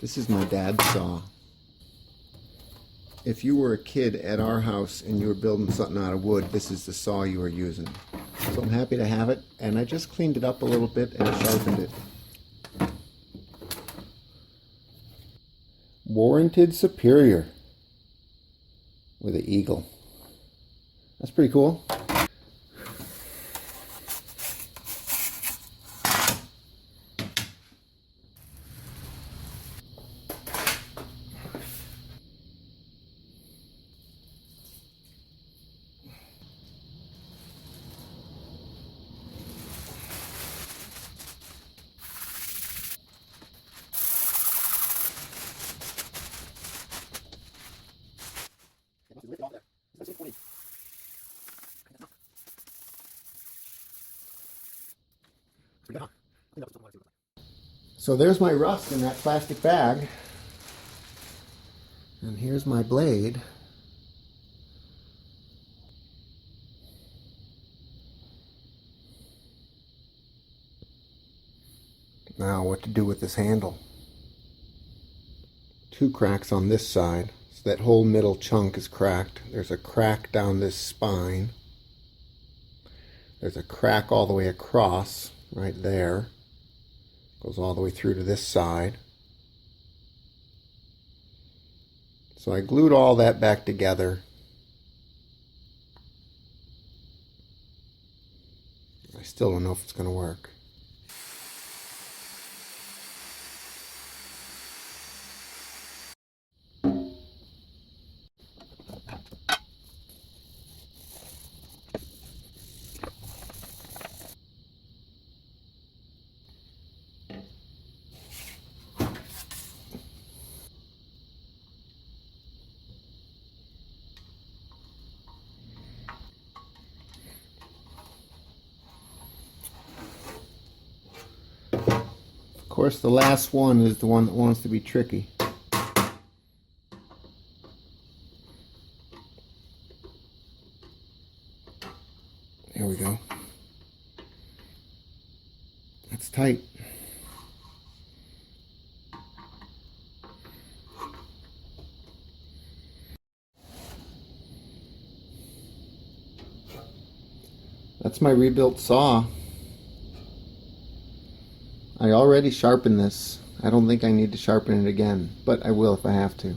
This is my dad's saw. If you were a kid at our house and you were building something out of wood, this is the saw you were using. So I'm happy to have it, and I just cleaned it up a little bit and sharpened it. Warranted Superior with an eagle. That's pretty cool. So there's my rust in that plastic bag. And here's my blade. Now what to do with this handle. Two cracks on this side. So that whole middle chunk is cracked. There's a crack down this spine. There's a crack all the way across right there. Goes all the way through to this side. So I glued all that back together. I still don't know if it's going to work. Of course, the last one is the one that wants to be tricky. There we go. That's tight. That's my rebuilt saw. I already sharpened this. I don't think I need to sharpen it again, but I will if I have to.